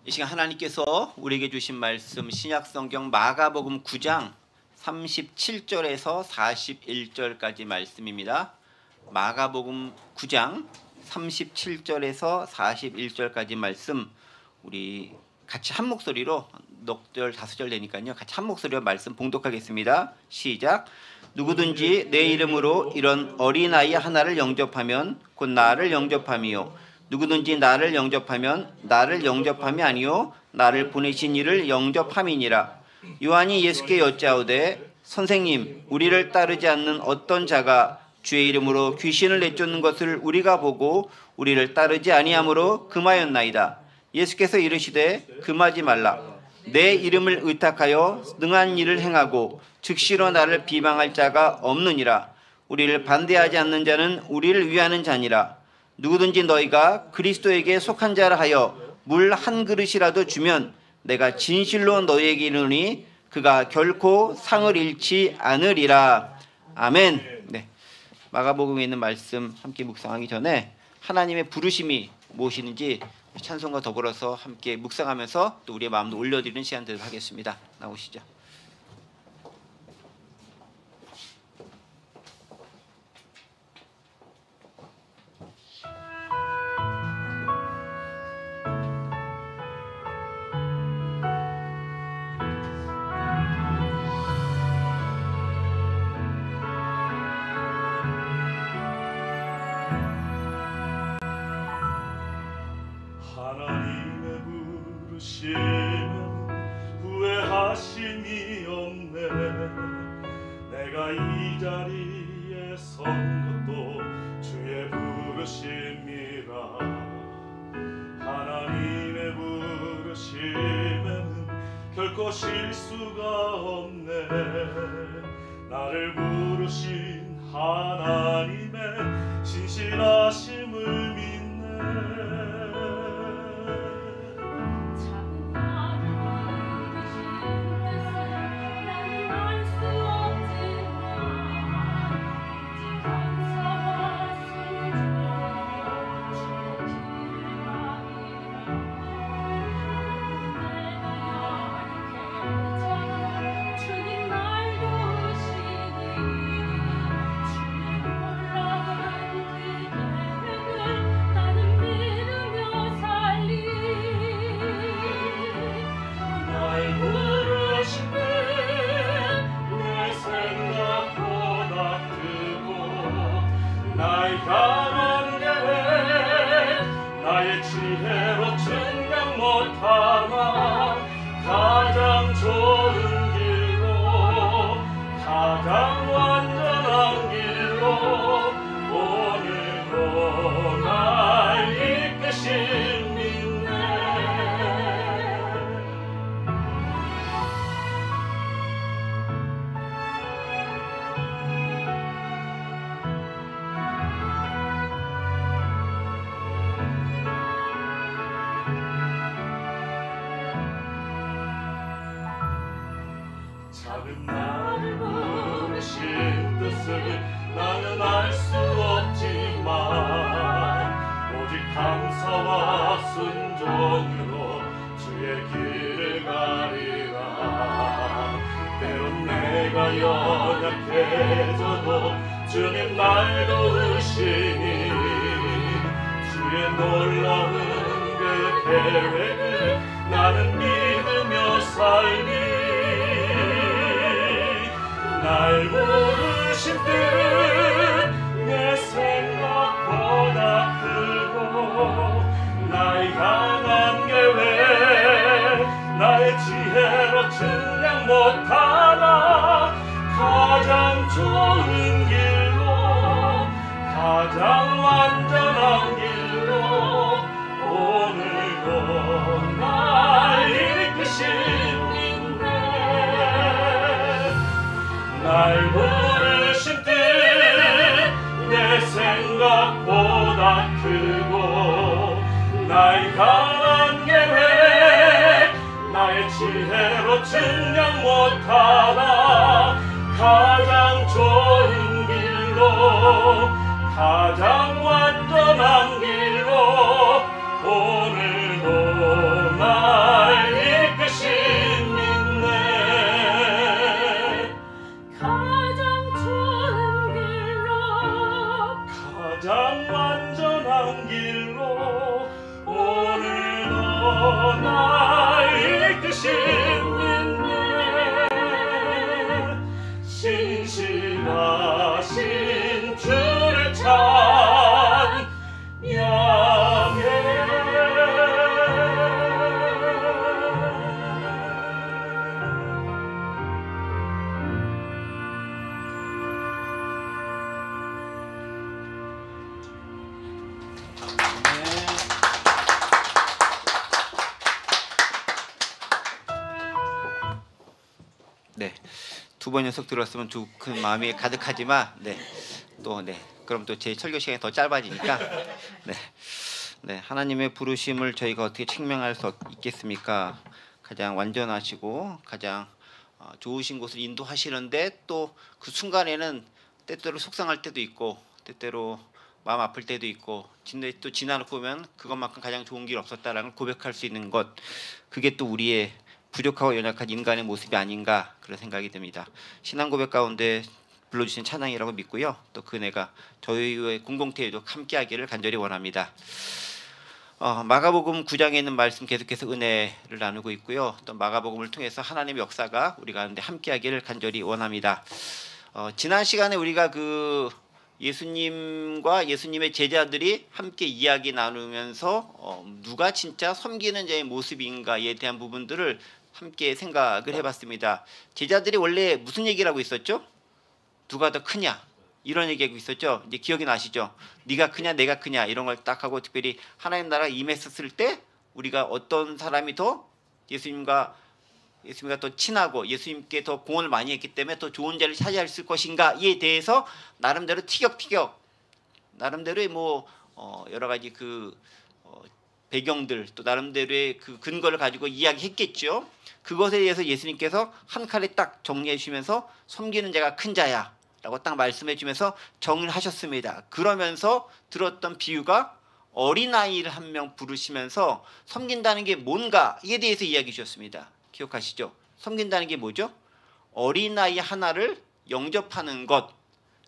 이 시간 하나님께서 우리에게 주신 말씀 신약성경 마가복음 9장 37절에서 41절까지 말씀입니다. 마가복음 9장 37절에서 41절까지 말씀 우리 같이 한 목소리로 넉 절, 다섯 절 되니까요. 같이 한 목소리로 말씀 봉독하겠습니다. 시작. 누구든지 내 이름으로 이런 어린아이 하나를 영접하면 곧 나를 영접함이요 누구든지 나를 영접하면 나를 영접함이 아니요 나를 보내신 이를 영접함이니라. 요한이 예수께 여짜오되 선생님 우리를 따르지 않는 어떤 자가 주의 이름으로 귀신을 내쫓는 것을 우리가 보고 우리를 따르지 아니하므로 금하였나이다. 예수께서 이르시되 금하지 말라. 내 이름을 의탁하여 능한 일을 행하고 즉시로 나를 비방할 자가 없느니라. 우리를 반대하지 않는 자는 우리를 위하는 자니라. 누구든지 너희가 그리스도에게 속한 자라 하여 물 한 그릇이라도 주면 내가 진실로 너희에게 이르노니 그가 결코 상을 잃지 않으리라. 아멘. 네. 마가복음에 있는 말씀 함께 묵상하기 전에 하나님의 부르심이 무엇인지 찬송과 더불어서 함께 묵상하면서 또 우리의 마음도 올려드리는 시간 되도록 하겠습니다. 나오시죠. 하나님의 부르심은 후회하심이 없네. 내가 이 자리에 선 것도 주의 부르심이라. 하나님의 부르심에는 결코 실수가 없네. 나를 부르신 하나님의 신실하심을 믿네. 가장 좋은 길로 가장 완전한 길로 오늘도 날 이끄신 믿네. 작은 나를 부르신 뜻을 나는 알 수 없지만 오직 감사와 순종으로 주의 길을 가리라. 때론 내가 연약해져도 주님 날 도우시니 주의 놀라운 그 계획을 나는 믿으며 살리. 날 부르신 뜻 내 생각보다 크고 나의 향한 계획 나의 지혜로 증량 못하나 가장 좋은 길로 가장 완전한 길로 오늘도 날 이끄신 날 부르신 뜻 내 생각보다 크고 나의 강한 계획 나의 지혜로 증량 못하나 가장 좋은 길로 가장 완전한 길로 오늘도 나 두 번 연속 들었으면 그 마음이 가득하지만 그럼 또 제 설교 시간이 더 짧아지니까 하나님의 부르심을 저희가 어떻게 책명할 수 있겠습니까? 가장 완전하시고 가장 좋으신 곳을 인도하시는데 또 그 순간에는 때때로 속상할 때도 있고 때때로 마음 아플 때도 있고 또 지나놓고 보면 그것만큼 가장 좋은 길 없었다라는 걸 고백할 수 있는 것, 그게 또 우리의 부족하고 연약한 인간의 모습이 아닌가 그런 생각이 듭니다. 신앙 고백 가운데 불러주신 찬양이라고 믿고요. 또 그 은혜가 저희의 공동체에도 함께하기를 간절히 원합니다. 마가복음 9장에 있는 말씀 계속해서 은혜를 나누고 있고요. 또 마가복음을 통해서 하나님의 역사가 우리 가운데 함께하기를 간절히 원합니다. 지난 시간에 우리가 그 예수님과 예수님의 제자들이 함께 이야기 나누면서 누가 진짜 섬기는 자의 모습인가에 대한 부분들을 함께 생각을 해봤습니다. 제자들이 원래 무슨 얘기를 하고 있었죠? 누가 더 크냐? 이런 얘기하고 있었죠. 이제 기억이 나시죠? 네가 크냐 내가 크냐 이런 걸 딱 하고, 특별히 하나님 나라가 임했었을 때 우리가 어떤 사람이 더 예수님과 더 친하고 예수님께 더 공헌을 많이 했기 때문에 더 좋은 자리를 차지했을 것인가에 대해서 나름대로 티격태격 나름대로의 여러 가지 배경들 또 나름대로의 그 근거를 가지고 이야기했겠죠. 그것에 대해서 예수님께서 한 칼에 딱 정리해 주시면서 섬기는 자가 큰 자야 라고 딱 말씀해 주면서 정리를 하셨습니다. 그러면서 들었던 비유가 어린아이를 한 명 부르시면서 섬긴다는 게 뭔가에 대해서 이야기해 주셨습니다. 기억하시죠? 섬긴다는 게 뭐죠? 어린아이 하나를 영접하는 것,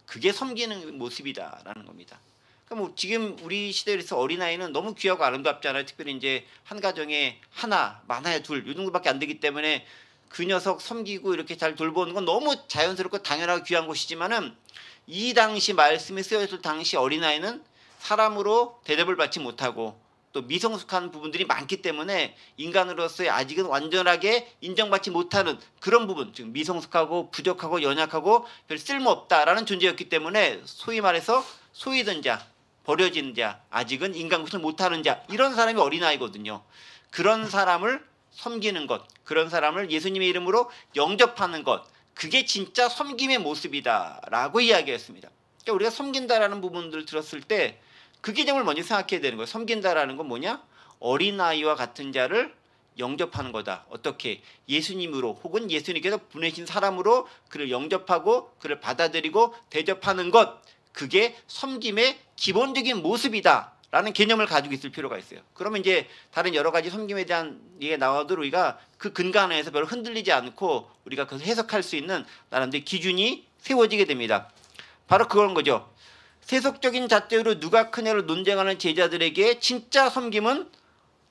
그게 섬기는 모습이다라는 겁니다. 그러니까 지금 우리 시대에서 어린아이는 너무 귀하고 아름답잖아요. 특별히 이제 한 가정에 하나, 많아야 둘, 이 정도밖에 안 되기 때문에 그 녀석 섬기고 이렇게 잘 돌보는 건 너무 자연스럽고 당연하고 귀한 것이지만은, 이 당시 말씀이 쓰여질 당시 어린아이는 사람으로 대접을 받지 못하고 또 미성숙한 부분들이 많기 때문에 인간으로서의 아직은 완전하게 인정받지 못하는 그런 부분, 즉 미성숙하고 부족하고 연약하고 별 쓸모없다라는 존재였기 때문에 소위 말해서 소외된 자, 버려진 자, 아직은 인간구실 못하는 자, 이런 사람이 어린아이거든요. 그런 사람을 섬기는 것, 그런 사람을 예수님의 이름으로 영접하는 것, 그게 진짜 섬김의 모습이다라고 이야기했습니다. 그러니까 우리가 섬긴다라는 부분들을 들었을 때 그 개념을 먼저 생각해야 되는 거예요. 섬긴다라는 건 뭐냐? 어린아이와 같은 자를 영접하는 거다. 어떻게? 예수님으로 혹은 예수님께서 보내신 사람으로 그를 영접하고 그를 받아들이고 대접하는 것, 그게 섬김의 기본적인 모습이다 라는 개념을 가지고 있을 필요가 있어요. 그러면 이제 다른 여러 가지 섬김에 대한 얘기가 나와도 우리가 그 근거 안에서 별로 흔들리지 않고 우리가 그것을 해석할 수 있는 나름대로 기준이 세워지게 됩니다. 바로 그런 거죠. 세속적인 잣대로 누가 크냐로 논쟁하는 제자들에게 진짜 섬김은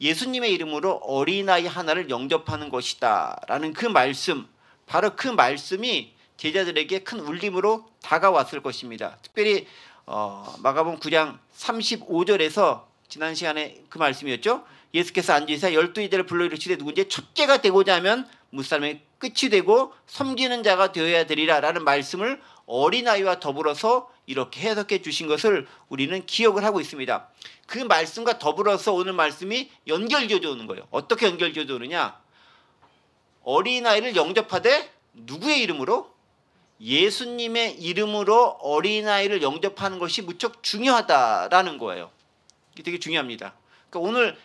예수님의 이름으로 어린아이 하나를 영접하는 것이다 라는 그 말씀, 바로 그 말씀이 제자들에게 큰 울림으로 다가왔을 것입니다. 특별히 마가복음 9장 35절에서 지난 시간에 그 말씀이었죠. 예수께서 앉으사 12제자를 불러 이르시되 누구든지 첫째가 되고자 하면 무사람의 끝이 되고 섬기는 자가 되어야 되리라 라는 말씀을 어린아이와 더불어서 이렇게 해석해 주신 것을 우리는 기억을 하고 있습니다. 그 말씀과 더불어서 오늘 말씀이 연결지어져 오는 거예요. 어떻게 연결지어져 오느냐? 어린아이를 영접하되 누구의 이름으로? 예수님의 이름으로 어린아이를 영접하는 것이 무척 중요하다라는 거예요. 이게 되게 중요합니다. 그러니까 오늘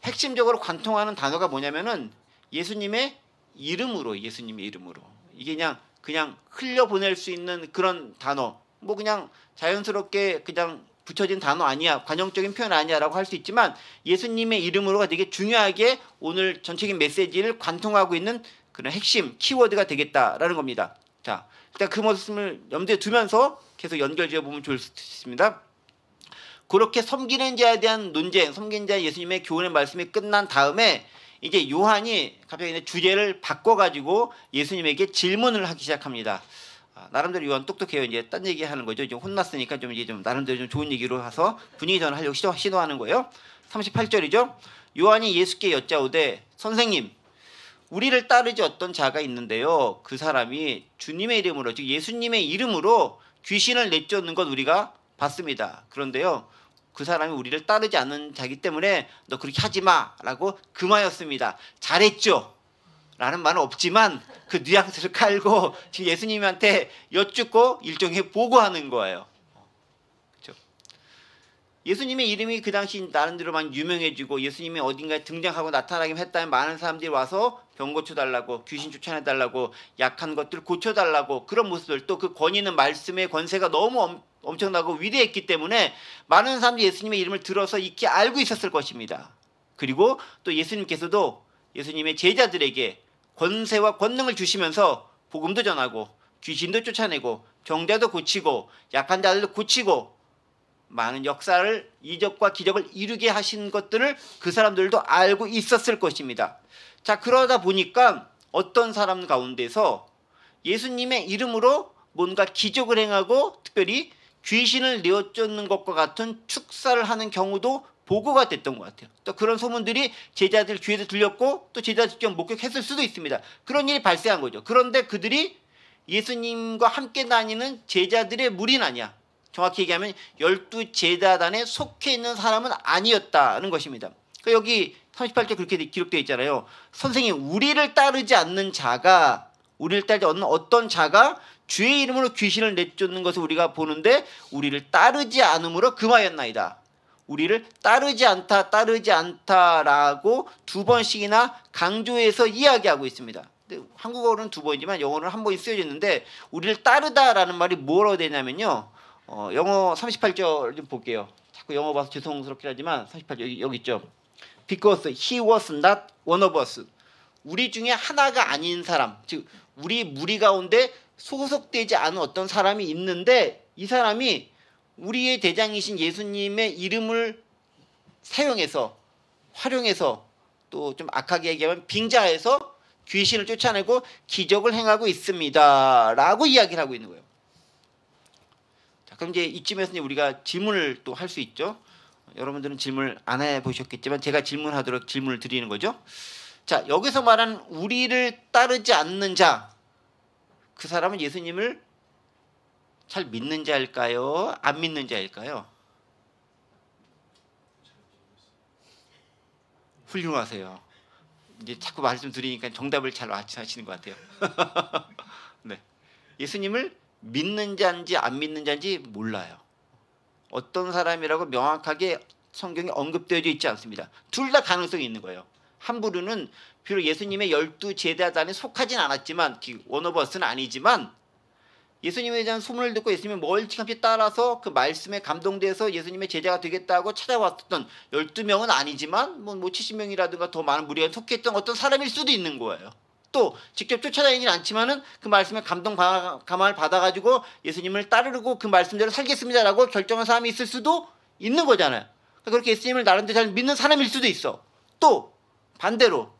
핵심적으로 관통하는 단어가 뭐냐면은 예수님의 이름으로, 예수님의 이름으로. 이게 그냥 흘려보낼 수 있는 그런 단어, 그냥 자연스럽게 그냥 붙여진 단어 아니야, 관용적인 표현 아니야라고 할 수 있지만 예수님의 이름으로가 되게 중요하게 오늘 전체적인 메시지를 관통하고 있는 그런 핵심 키워드가 되겠다라는 겁니다. 자, 일단 그 모습을 염두에 두면서 계속 연결지어 보면 좋을 수 있습니다. 그렇게 섬기는 자에 대한 논쟁, 섬기는 자 예수님의 교훈의 말씀이 끝난 다음에 이제 요한이 갑자기 주제를 바꿔가지고 예수님에게 질문을 하기 시작합니다. 나름대로 요한 똑똑해요. 이제 딴 얘기 하는 거죠. 좀 혼났으니까 이제 나름대로 좀 좋은 얘기로 해서 분위기 전환하려고 시도하는 거예요. 38절이죠. 요한이 예수께 여짜오되 선생님, 우리를 따르지 어떤 자가 있는데요. 그 사람이 주님의 이름으로, 즉 예수님의 이름으로 귀신을 내쫓는 것 우리가 봤습니다. 그런데요, 그 사람이 우리를 따르지 않는 자기 때문에 너 그렇게 하지 마라고 금하였습니다. 잘했죠. 라는 말은 없지만 그 뉘앙스를 깔고 지금 예수님한테 여쭙고 일종의 보고하는 거예요. 그렇죠? 예수님의 이름이 그 당시 나름대로 많이 유명해지고 예수님이 어딘가에 등장하고 나타나기만 했다면 많은 사람들이 와서 병 고쳐달라고, 귀신 쫓아내달라고, 약한 것들 고쳐달라고, 그런 모습들, 또 그 권위 있는 말씀의 권세가 너무 엄청나고 위대했기 때문에 많은 사람들이 예수님의 이름을 들어서 익히 알고 있었을 것입니다. 그리고 또 예수님께서도 예수님의 제자들에게 권세와 권능을 주시면서 복음도 전하고 귀신도 쫓아내고 병자도 고치고 약한 자들도 고치고 많은 역사를, 이적과 기적을 이루게 하신 것들을 그 사람들도 알고 있었을 것입니다. 자, 그러다 보니까 어떤 사람 가운데서 예수님의 이름으로 뭔가 기적을 행하고 특별히 귀신을 내어쫓는 것과 같은 축사를 하는 경우도 보고가 됐던 것 같아요. 또 그런 소문들이 제자들 귀에도 들렸고 또 제자들 직접 목격했을 수도 있습니다. 그런 일이 발생한 거죠. 그런데 그들이 예수님과 함께 다니는 제자들의 무리는 아니야. 정확히 얘기하면 12제자단에 속해 있는 사람은 아니었다는 것입니다. 그러니까 여기 38절 그렇게 기록되어 있잖아요. 선생님, 우리를 따르지 않는 자가, 우리를 따르지 않는 어떤 자가 주의 이름으로 귀신을 내쫓는 것을 우리가 보는데 우리를 따르지 않음으로 금하였나이다. 우리를 따르지 않다라고 두 번씩이나 강조해서 이야기하고 있습니다. 근데 한국어로는 두 번이지만 영어로는 한 번이 쓰여져 있는데 우리를 따르다라는 말이 뭐라고 되냐면요. 영어 38절 좀 볼게요. 자꾸 영어 봐서 죄송스럽긴 하지만 38절 여기 있죠. Because he was not one of us. 우리 중에 하나가 아닌 사람, 즉 우리 무리 가운데 소속되지 않은 어떤 사람이 있는데 이 사람이 우리의 대장이신 예수님의 이름을 사용해서, 활용해서, 또 좀 악하게 얘기하면 빙자해서 귀신을 쫓아내고 기적을 행하고 있습니다 라고 이야기를 하고 있는 거예요. 자, 그럼 이제 이쯤에서 이제 우리가 질문을 또 할 수 있죠. 여러분들은 질문을 안 해보셨겠지만 제가 질문하도록 질문을 드리는 거죠. 자, 여기서 말하는 우리를 따르지 않는 자, 그 사람은 예수님을 잘 믿는 자일까요? 안 믿는 자일까요? 훌륭하세요. 이제 자꾸 말씀드리니까 정답을 잘 맞히시는 것 같아요. 네, 예수님을 믿는 자인지 안 믿는 자인지 몰라요. 어떤 사람이라고 명확하게 성경에 언급되어져 있지 않습니다. 둘 다 가능성이 있는 거예요. 한 부류는 비록 예수님의 12제자단에 속하진 않았지만 원오버스는 아니지만 예수님에 대한 소문을 듣고 예수님을 멀찌감치 따라서 그 말씀에 감동돼서 예수님의 제자가 되겠다고 찾아왔던 12명은 아니지만 뭐 70명이라든가 더 많은 무리가 속했던 어떤 사람일 수도 있는 거예요. 또 직접 쫓아다니진 않지만은 그 말씀에 감화를 받아가지고 예수님을 따르고 그 말씀대로 살겠습니다라고 결정한 사람이 있을 수도 있는 거잖아요. 그렇게 예수님을 나름대로 잘 믿는 사람일 수도 있어. 또 반대로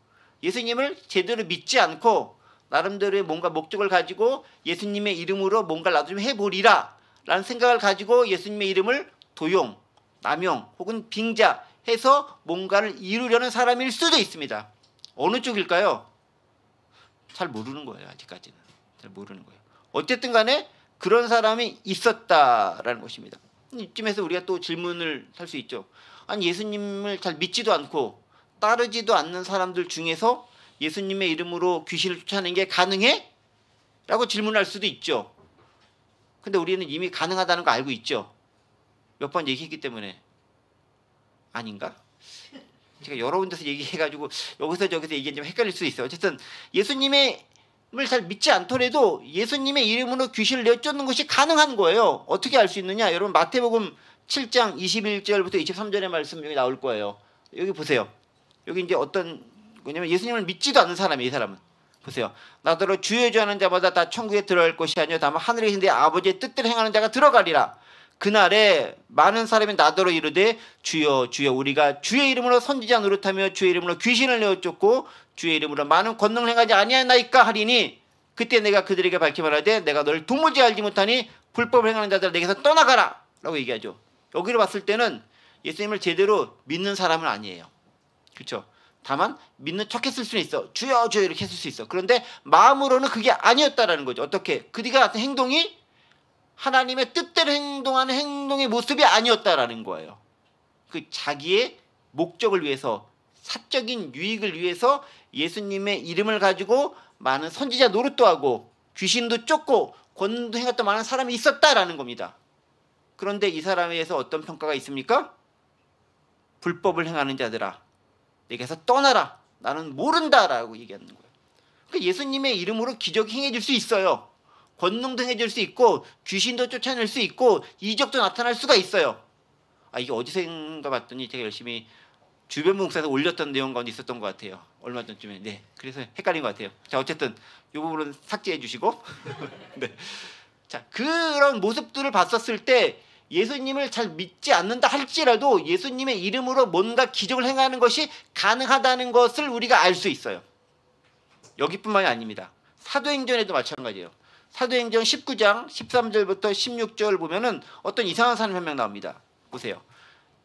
예수님을 제대로 믿지 않고 나름대로의 뭔가 목적을 가지고 예수님의 이름으로 뭔가 나도 좀 해보리라 라는 생각을 가지고 예수님의 이름을 도용, 남용 혹은 빙자해서 뭔가를 이루려는 사람일 수도 있습니다. 어느 쪽일까요? 잘 모르는 거예요. 아직까지는 잘 모르는 거예요. 어쨌든 간에 그런 사람이 있었다라는 것입니다. 이쯤에서 우리가 또 질문을 할 수 있죠. 아니, 예수님을 잘 믿지도 않고 따르지도 않는 사람들 중에서 예수님의 이름으로 귀신을 쫓아내는 게 가능해? 라고 질문할 수도 있죠. 근데 우리는 이미 가능하다는 거 알고 있죠. 몇 번 얘기했기 때문에. 아닌가? 제가 여러 군데서 얘기해가지고 여기서 저기서 얘기하면 좀 헷갈릴 수 있어요. 어쨌든 예수님을 잘 믿지 않더라도 예수님의 이름으로 귀신을 내쫓는 것이 가능한 거예요. 어떻게 알 수 있느냐? 여러분 마태복음 7장 21절부터 23절의 말씀 여기 나올 거예요. 여기 보세요. 여기 이제 어떤 뭐냐면 예수님을 믿지도 않는 사람이에요. 이 사람은. 보세요. 나더러 주여 주여 하는 자마다 다 천국에 들어갈 것이 아니요 다만 하늘에 계신 내 아버지의 뜻대로 행하는 자가 들어가리라. 그날에 많은 사람이 나더러 이르되 주여 주여 우리가 주의 이름으로 선지자 노릇하며 주의 이름으로 귀신을 내어쫓고 주의 이름으로 많은 권능을 행하지 아니하나이까 하리니 그때 내가 그들에게 밝히 말하되 내가 너를 도무지 알지 못하니 불법을 행하는 자들 내게서 떠나가라 라고 얘기하죠. 여기로 봤을 때는 예수님을 제대로 믿는 사람은 아니에요. 그렇죠? 다만 믿는 척했을 수는 있어. 주여 주여 이렇게 했을 수 있어. 그런데 마음으로는 그게 아니었다라는 거죠. 어떻게? 그들과 같은 행동이 하나님의 뜻대로 행동하는 행동의 모습이 아니었다라는 거예요. 그 자기의 목적을 위해서 사적인 유익을 위해서 예수님의 이름을 가지고 많은 선지자 노릇도 하고 귀신도 쫓고 권능도 행했던 많은 사람이 있었다라는 겁니다. 그런데 이 사람에 대해서 어떤 평가가 있습니까? 불법을 행하는 자들아, 내게서 떠나라. 나는 모른다라고 얘기하는 거예요. 그러니까 예수님의 이름으로 기적이 행해질 수 있어요. 권능도 행해질 수 있고 귀신도 쫓아낼 수 있고 이적도 나타날 수가 있어요. 이게 어디선가 봤더니 제가 열심히 주변 목사에서 올렸던 내용 가운데 있었던 것 같아요. 얼마 전쯤에. 네, 그래서 헷갈린 것 같아요. 자, 어쨌든 이 부분은 삭제해 주시고 네. 자, 그런 모습들을 봤었을 때 예수님을 잘 믿지 않는다 할지라도 예수님의 이름으로 뭔가 기적을 행하는 것이 가능하다는 것을 우리가 알 수 있어요. 여기뿐만이 아닙니다. 사도행전에도 마찬가지예요. 사도행전 19장 13절부터 16절 보면은 어떤 이상한 사람 한 명 나옵니다. 보세요.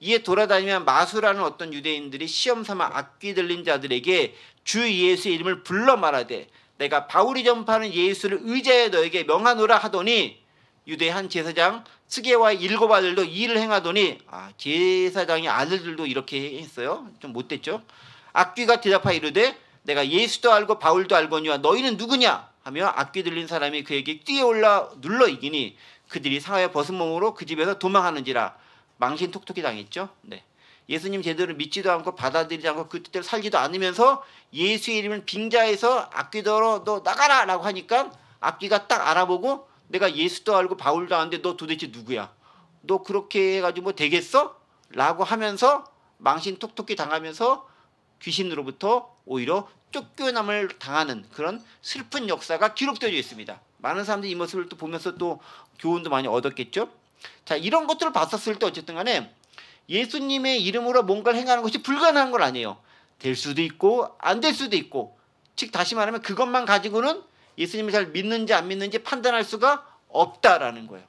이에 돌아다니면 마수라는 어떤 유대인들이 시험 삼아 악귀 들린 자들에게 주 예수의 이름을 불러 말하되 내가 바울이 전파하는 예수를 의지하여 너에게 명하노라 하더니 유대 한 제사장 스게와의 7 아들도 이 일을 행하더니 제사장의 아들들도 이렇게 했어요. 좀 못됐죠. 악귀가 대답하여 이르되 내가 예수도 알고 바울도 알거니와 너희는 누구냐 하며 악귀 들린 사람이 그에게 뛰어올라 눌러 이기니 그들이 상하여 벗은 몸으로 그 집에서 도망하는지라. 망신 톡톡히 당했죠. 네. 예수님 제대로 믿지도 않고 받아들이지 않고 그 뜻대로 살지도 않으면서 예수의 이름을 빙자해서 악귀더러 너 나가라 라고 하니까 악귀가 딱 알아보고 내가 예수도 알고 바울도 아는데 너 도대체 누구야? 너 그렇게 해가지고 뭐 되겠어? 라고 하면서 망신 톡톡히 당하면서 귀신으로부터 오히려 쫓겨남을 당하는 그런 슬픈 역사가 기록되어 있습니다. 많은 사람들이 이 모습을 또 보면서 또 교훈도 많이 얻었겠죠. 자, 이런 것들을 봤었을 때 어쨌든 간에 예수님의 이름으로 뭔가를 행하는 것이 불가능한 건 아니에요. 될 수도 있고 안 될 수도 있고, 즉 다시 말하면 그것만 가지고는 예수님을 잘 믿는지 안 믿는지 판단할 수가 없다라는 거예요.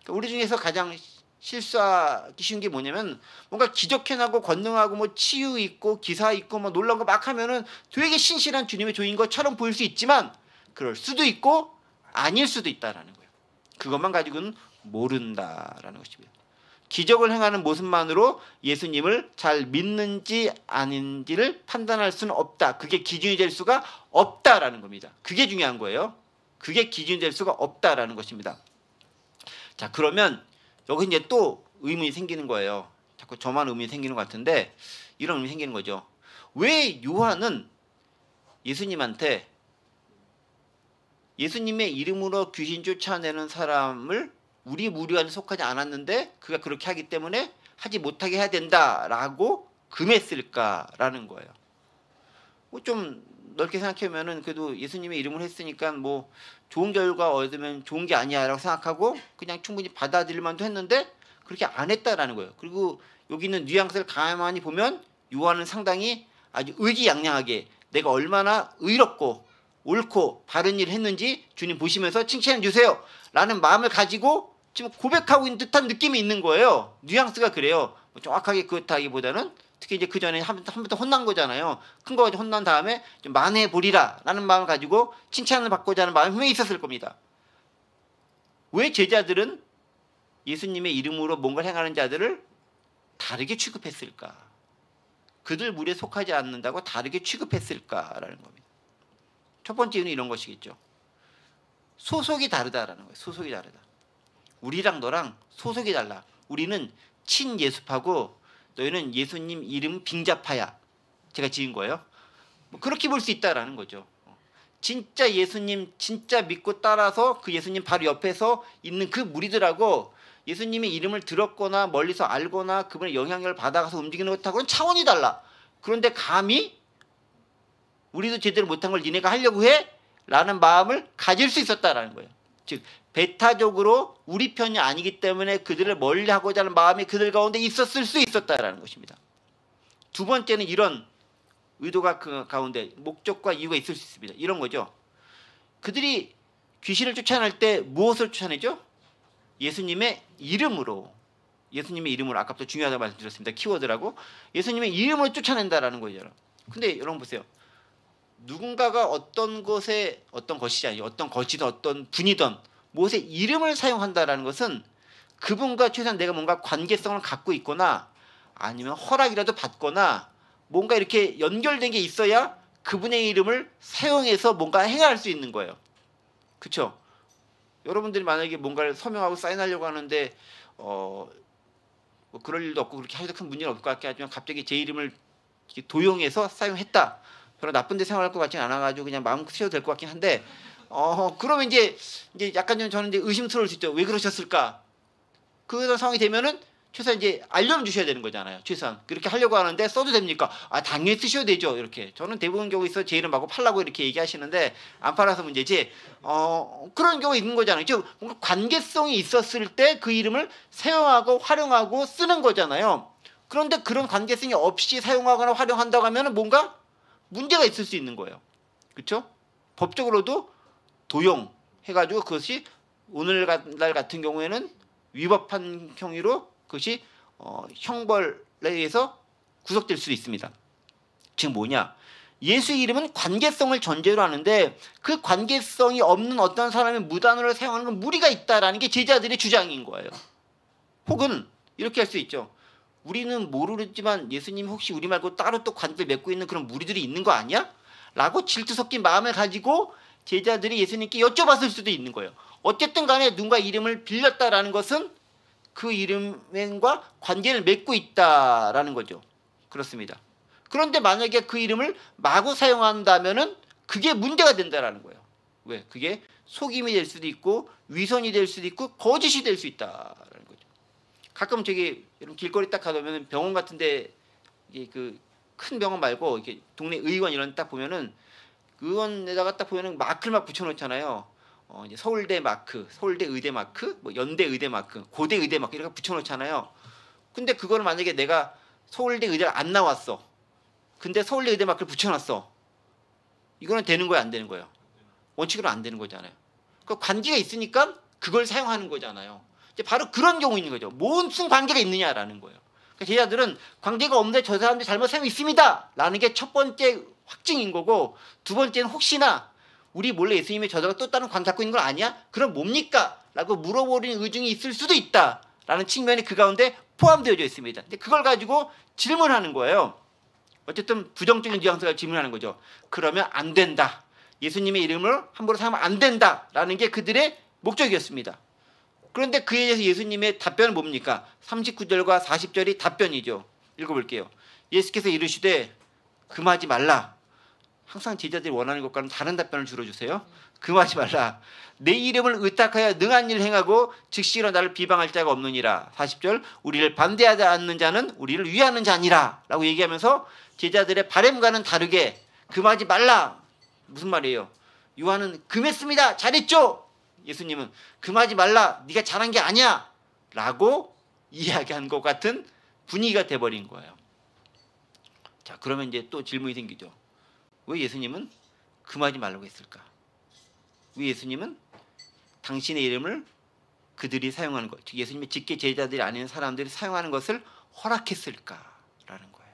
그러니까 우리 중에서 가장 실수하기 쉬운 게 뭐냐면 뭔가 기적행하고 권능하고 뭐 치유 있고 기사 있고 뭐 놀라운 거 막 하면은 되게 신실한 주님의 종인 것처럼 보일 수 있지만 그럴 수도 있고 아닐 수도 있다라는 거예요. 그것만 가지고는 모른다라는 것입니다. 기적을 행하는 모습만으로 예수님을 잘 믿는지 아닌지를 판단할 수는 없다. 그게 기준이 될 수가 없다라는 겁니다. 그게 중요한 거예요. 그게 기준이 될 수가 없다라는 것입니다. 자, 그러면 여기 이제 또 의문이 생기는 거예요. 자꾸 저만 의문이 생기는 것 같은데 이런 의문이 생기는 거죠. 왜 요한은 예수님한테 예수님의 이름으로 귀신 쫓아내는 사람을 우리 무리 안에 속하지 않았는데 그가 그렇게 하기 때문에 하지 못하게 해야 된다라고 금했을까라는 거예요. 뭐 좀 넓게 생각해보면은 그래도 예수님의 이름을 했으니까 뭐 좋은 결과 얻으면 좋은 게 아니야라고 생각하고 그냥 충분히 받아들일 만도 했는데 그렇게 안 했다라는 거예요. 그리고 여기 있는 뉘앙스를 가만히 보면 요한은 상당히 아주 의기양양하게 내가 얼마나 의롭고 옳고 바른 일을 했는지 주님 보시면서 칭찬해 주세요 라는 마음을 가지고 지금 고백하고 있는 듯한 느낌이 있는 거예요. 뉘앙스가 그래요. 뭐 정확하게 그렇다기보다는 특히 이제 그 전에 한 번 더 혼난 거잖아요. 큰 거 가지고 혼난 다음에 좀 만회해 보리라 라는 마음을 가지고 칭찬을 받고자 하는 마음이 분명히 있었을 겁니다. 왜 제자들은 예수님의 이름으로 뭔가를 행하는 자들을 다르게 취급했을까? 그들 무리에 속하지 않는다고 다르게 취급했을까라는 겁니다. 첫 번째 이유는 이런 것이겠죠. 소속이 다르다라는 거예요. 소속이 다르다. 우리랑 너랑 소속이 달라. 우리는 친예수파고 너희는 예수님 이름 빙자파야. 제가 지은 거예요. 뭐 그렇게 볼 수 있다라는 거죠. 진짜 예수님 진짜 믿고 따라서 그 예수님 바로 옆에서 있는 그 무리들하고 예수님의 이름을 들었거나 멀리서 알거나 그분의 영향력을 받아가서 움직이는 것하고는 차원이 달라. 그런데 감히 우리도 제대로 못한 걸 니네가 하려고 해? 라는 마음을 가질 수 있었다라는 거예요. 즉 배타적으로 우리 편이 아니기 때문에 그들을 멀리하고자 하는 마음이 그들 가운데 있었을 수 있었다라는 것입니다. 두 번째는 이런 의도가 그 가운데 목적과 이유가 있을 수 있습니다. 이런 거죠. 그들이 귀신을 쫓아낼 때 무엇을 쫓아내죠? 예수님의 이름으로. 예수님의 이름으로 아까부터 중요하다고 말씀드렸습니다. 키워드라고. 예수님의 이름으로 쫓아낸다라는 거죠. 근데 여러분 보세요. 누군가가 어떤 것에 어떤 것이지 아니죠. 어떤 것이든 어떤 분이든 무엇의 이름을 사용한다라는 것은 그분과 최소한 내가 뭔가 관계성을 갖고 있거나 아니면 허락이라도 받거나 뭔가 이렇게 연결된 게 있어야 그분의 이름을 사용해서 뭔가 행할 수 있는 거예요. 그렇죠? 여러분들이 만약에 뭔가를 서명하고 사인하려고 하는데 뭐 그럴 일도 없고 그렇게 해도 큰 문제는 없을 것 같긴 하지만 갑자기 제 이름을 이렇게 도용해서 사용했다. 별로 나쁜 데 사용할 것 같지는 않아가지고 그냥 마음 쓰셔도 될 것 같긴 한데 그러면 이제 약간 좀 저는 이제 의심스러울 수 있죠. 왜 그러셨을까? 그런 상황이 되면은 최소한 이제 알려는 주셔야 되는 거잖아요. 최소한 그렇게 하려고 하는데 써도 됩니까? 아 당연히 쓰셔야 되죠. 이렇게 저는 대부분 경우 있어 제 이름 말고 팔라고 이렇게 얘기하시는데 안 팔아서 문제지. 그런 경우 있는 거잖아요. 즉 뭔가 관계성이 있었을 때 그 이름을 사용하고 활용하고 쓰는 거잖아요. 그런데 그런 관계성이 없이 사용하거나 활용한다고 하면은 뭔가 문제가 있을 수 있는 거예요. 그렇죠? 법적으로도 도용해가지고 그것이 오늘날 같은 경우에는 위법한 행위로 그것이 형벌에 의해서 구속될 수도 있습니다. 지금 뭐냐? 예수 이름은 관계성을 전제로 하는데 그 관계성이 없는 어떤 사람이 무단으로 사용하는 건 무리가 있다라는 게 제자들의 주장인 거예요. 혹은 이렇게 할 수 있죠. 우리는 모르지만 예수님 혹시 우리 말고 따로 또 관계를 맺고 있는 그런 무리들이 있는 거 아니야? 라고 질투 섞인 마음을 가지고 제자들이 예수님께 여쭤봤을 수도 있는 거예요. 어쨌든 간에 누군가 이름을 빌렸다라는 것은 그 이름과 관계를 맺고 있다라는 거죠. 그렇습니다. 그런데 만약에 그 이름을 마구 사용한다면은 그게 문제가 된다라는 거예요. 왜? 그게 속임이 될 수도 있고 위선이 될 수도 있고 거짓이 될 수 있다라는 거죠. 가끔 저기 이런 길거리 딱 가보면 병원 같은데 이게 그 큰 병원 말고 이렇게 동네 의원 이런 딱 보면은 의원에다가 딱 보면은 마크를 막 붙여놓잖아요. 이제 서울대 마크, 서울대 의대 마크, 뭐 연대 의대 마크, 고대 의대 마크 이렇게 붙여놓잖아요. 근데 그거를 만약에 내가 서울대 의대를 안 나왔어. 근데 서울대 의대 마크를 붙여놨어. 이거는 되는 거예요, 안 되는 거예요? 원칙으로 안 되는 거잖아요. 그 관계가 있으니까 그걸 사용하는 거잖아요. 이제 바로 그런 경우 있는 거죠. 무슨 관계가 있느냐라는 거예요. 그러니까 제자들은 관계가 없는데 저 사람들이 잘못 사용이 있습니다. 라는 게 첫 번째 확증인 거고 두 번째는 혹시나 우리 몰래 예수님이 저자가 또 다른 관 갖고 있는 건 아니야? 그럼 뭡니까? 라고 물어보는 의중이 있을 수도 있다. 라는 측면이 그 가운데 포함되어져 있습니다. 근데 그걸 가지고 질문하는 거예요. 어쨌든 부정적인 뉘앙스가 질문하는 거죠. 그러면 안 된다. 예수님의 이름을 함부로 사용하면 안 된다. 라는 게 그들의 목적이었습니다. 그런데 그에 대해서 예수님의 답변은 뭡니까? 39절과 40절이 답변이죠. 읽어볼게요. 예수께서 이르시되 금하지 말라. 항상 제자들이 원하는 것과는 다른 답변을 주로 주세요. 금하지 말라. 내 이름을 의탁하여 능한 일을 행하고 즉시로 나를 비방할 자가 없느니라. 40절 우리를 반대하지 않는 자는 우리를 위하는 자니라 라고 얘기하면서 제자들의 바램과는 다르게 금하지 말라. 무슨 말이에요? 요한은 금했습니다. 잘했죠? 예수님은 금하지 말라. 네가 잘한 게 아니야 라고 이야기한 것 같은 분위기가 돼버린 거예요. 자, 그러면 이제 또 질문이 생기죠. 왜 예수님은 금하지 말라고 했을까? 왜 예수님은 당신의 이름을 그들이 사용하는 것, 즉 예수님의 직계 제자들이 아닌 사람들이 사용하는 것을 허락했을까라는 거예요.